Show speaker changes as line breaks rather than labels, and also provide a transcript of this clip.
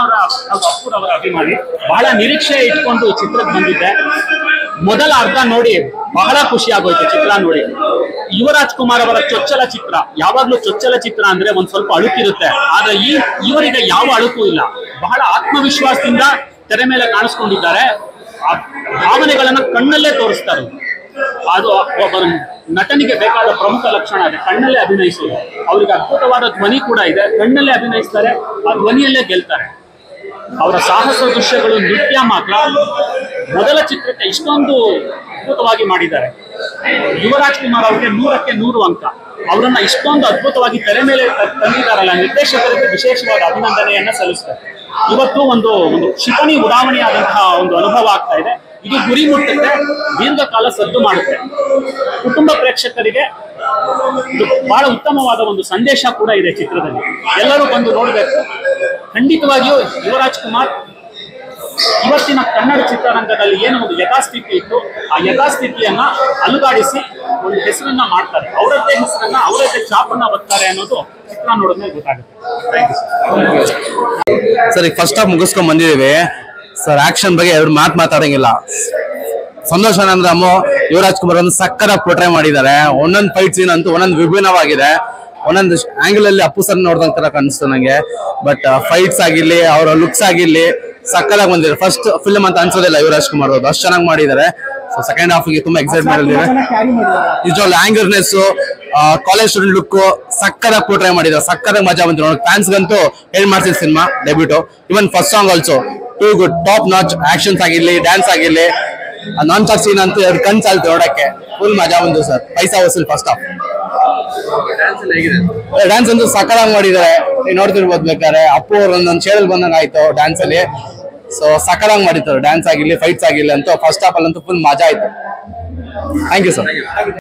ಅವರ ಅಪ್ಪುರ್ ಅವರ ಅಭಿಮಾನಿ. ಬಹಳ ನಿರೀಕ್ಷೆ ಇಟ್ಕೊಂಡು ಚಿತ್ರಕ್ಕೆ ಬಂದಿದ್ದೆ. ಮೊದಲ ಅರ್ಧ ನೋಡಿ ಬಹಳ ಖುಷಿ ಆಗೋಯ್ತು ಚಿತ್ರ ನೋಡಿ. ಯುವರಾಜ್ ಕುಮಾರ್ ಅವರ ಚೊಚ್ಚಲ ಚಿತ್ರ, ಯಾವಾಗ್ಲೂ ಚೊಚ್ಚಲ ಚಿತ್ರ ಅಂದ್ರೆ ಒಂದ್ ಸ್ವಲ್ಪ ಅಳುಕಿರುತ್ತೆ, ಆದ್ರೆ ಇವರಿಗೆ ಯಾವ ಅಳುಕು ಇಲ್ಲ. ಬಹಳ ಆತ್ಮವಿಶ್ವಾಸದಿಂದ ತೆರೆ ಮೇಲೆ ಕಾಣಿಸ್ಕೊಂಡಿದ್ದಾರೆ. ಆ ಭಾವನೆಗಳನ್ನ ಕಣ್ಣಲ್ಲೇ ತೋರಿಸ್ತಾರೆ. ಅದು ಒಬ್ಬ ನಟನಿಗೆ ಬೇಕಾದ ಪ್ರಮುಖ ಲಕ್ಷಣ ಇದೆ, ಕಣ್ಣಲ್ಲೇ ಅಭಿನಯಿಸೋದು. ಅವ್ರಿಗೆ ಅದ್ಭುತವಾದ ಧ್ವನಿ ಕೂಡ ಇದೆ, ಕಣ್ಣಲ್ಲೇ ಅಭಿನಯಿಸ್ತಾರೆ, ಆ ಧ್ವನಿಯಲ್ಲೇ ಗೆಲ್ತಾರೆ. ಅವರ ಸಾಹಸ ದೃಶ್ಯಗಳು, ನೃತ್ಯ ಮಾತ್ರ ಮೊದಲ ಚಿತ್ರಕ್ಕೆ ಇಷ್ಟೊಂದು ಅದ್ಭುತವಾಗಿ ಮಾಡಿದ್ದಾರೆ. ಯುವರಾಜ್ ಕುಮಾರ್ ಅವರಿಗೆ 100ಕ್ಕೆ 100 ಅಂಕ. ಅವರನ್ನ ಇಷ್ಟೊಂದು ಅದ್ಭುತವಾಗಿ ತೆರೆ ಮೇಲೆ ತಂದಿದ್ದಾರಲ್ಲ, ನಿರ್ದೇಶಕರಿಗೆ ವಿಶೇಷವಾದ ಅಭಿನಂದನೆಯನ್ನ ಸಲ್ಲಿಸ್ತಾರೆ. ಇವತ್ತು ಒಂದು ಕ್ಷಿಪಣಿ ಉಡಾವಣೆಯಾದಂತಹ ಒಂದು ಅನುಭವ ಆಗ್ತಾ ಇದೆ. ಇದು ಗುರಿ ಮುಟ್ಟುತ್ತೆ, ದೀರ್ಘಕಾಲ ಸದ್ದು ಮಾಡುತ್ತೆ. ಕುಟುಂಬ ಪ್ರೇಕ್ಷಕರಿಗೆ ಇದು ಬಹಳ ಉತ್ತಮವಾದ ಒಂದು ಸಂದೇಶ ಕೂಡ ಇದೆ ಚಿತ್ರದಲ್ಲಿ. ಎಲ್ಲರೂ ಬಂದು ನೋಡಬೇಕು. ಖಂಡಿತವಾಗಿಯೂ ಯುವರಾಜ್ ಕುಮಾರ್ ಇವತ್ತಿನ ಕನ್ನಡ ಚಿತ್ರರಂಗದಲ್ಲಿ ಏನು ಒಂದು ಯಥಾಸ್ಥಿತಿ ಇತ್ತು, ಆ ಯಥಾಸ್ಥಿತಿಯನ್ನ ಅಲುಗಾಡಿಸಿ ಒಂದು ಹೆಸರನ್ನ ಮಾಡ್ತಾರೆ. ಅವರದ್ದೇ ಹೆಸರನ್ನ, ಅವರದ್ದೇ ಛಾಪನ್ನ ಬರ್ತಾರೆ ಅನ್ನೋದು ಚಿತ್ರ ನೋಡಿದ್ಮೇಲೆ ಗೊತ್ತಾಗುತ್ತೆ.
ಸರ್, ಈಗ ಫಸ್ಟ್ ಹಾಫ್ ಮುಗಿಸ್ಕೊಂಡ್ ಬಂದಿದ್ದೀವಿ ಸರ್. ಆಕ್ಷನ್ ಬಗ್ಗೆ ಎರಡು ಮಾತಾಡಂಗಿಲ್ಲ. ಸಂತೋಷ ಅಂದ್ರೆ ಯುವರಾಜ್ ಕುಮಾರ್ ಒಂದು ಸಕ್ಕತ್ತಾಗಿ ಪೋರ್ಟ್ರೇ ಮಾಡಿದ್ದಾರೆ. ಒಂದೊಂದು ಫೈಟ್ ಸೀನ್ ಅಂತೂ ಒಂದೊಂದು ವಿಭಿನ್ನವಾಗಿದೆ. ಒಂದೊಂದು ಆಂಗಲ್ ಅಲ್ಲಿ ಅಪ್ಪು ಸರ್ ನೋಡ್ದಂಗ್ ತರ ಕಾಣಿಸ್ತು ನಂಗೆ. ಬಟ್ ಫೈಟ್ಸ್ ಆಗಿರ್ಲಿ, ಅವರ ಲುಕ್ಸ್ ಆಗಿರ್ಲಿ ಸಕ್ಕತ್ತಾಗಿ ಬಂದಿದೆ. ಫಸ್ಟ್ ಫಿಲ್ಮ್ ಅಂತ ಅನ್ಸೋದಿಲ್ಲ ಯುವರಾಜ್ ಕುಮಾರ್ ಅವ್ರು, ಅಷ್ಟು ಚೆನ್ನಾಗಿ ಮಾಡಿದ್ದಾರೆ. ಸೊ ಸೆಕೆಂಡ್ ಹಾಫ್ ಗೆ ತುಂಬಾ ಎಕ್ಸೈಟ್ ಮಾಡಿದ್ದಾರೆ. ನಿಜವಾಗ್ಲೂ ಆಂಗರ್ನೆಸ್, ಕಾಲೇಜ್ ಸ್ಟೂಡೆಂಟ್ ಲುಕ್ ಸಕ್ಕತ್ತಾಗಿ ಪೋರ್ಟ್ರೇ ಮಾಡಿದ್ದಾರೆ. ಸಕ್ಕತ್ತಾಗಿ ಮಜಾ ಬಂತು ನೋಡಿ. ಫ್ಯಾನ್ಸ್ ಗಂತೂ ಹೇಳ್ ಮಾಡ್ತಿದ್ cinema debut. Even first song also too good, top notch. Actions ಆಗಿರ್ಲಿ, ಡ್ಯಾನ್ಸ್ ಆಗಿರ್ಲಿ, ನಾನ್ ಚಾಕ್ ಸೀನ್ ಅಂತೂ ಎರಡು ಕಣ್ ಸಾಲ್ತು ನೋಡಕ್ಕೆ. ಫುಲ್ ಮಜಾ ಬಂತು ಸರ್. ಪೈಸಾ ವಸೂಲ್ ಫಸ್ಟ್ ಹಾಫ್. ಡ್ಯಾನ್ಸ್ ಅಂತೂ ಸಕ್ಕತ್ತಾಗಿ ಮಾಡಿದ್ದಾರೆ. ನೀವು ನೋಡ್ತಿರ್ಬೋದು ಬೇಕಾದ್ರೆ. ಅಪ್ಪು ಅವ್ರ ಒಂದೊಂದು ಶೇಡಲ್ ಬಂದಂಗ ಆಯ್ತು ಡ್ಯಾನ್ಸ್ ಅಲ್ಲಿ. ಸೊ ಸಕ್ಕತ್ತಾಗಿ ಮಾಡಿರ್ತಾರೆ ಡ್ಯಾನ್ಸ್ ಆಗಿರ್ಲಿ, ಫೈಟ್ಸ್ ಆಗಿರ್ಲಿ ಅಂತೂ ಫಸ್ಟ್ ಹಾಫ್ ಅಲ್ಲಂತೂ ಫುಲ್ ಮಜಾ ಆಯ್ತು. Thank you sir.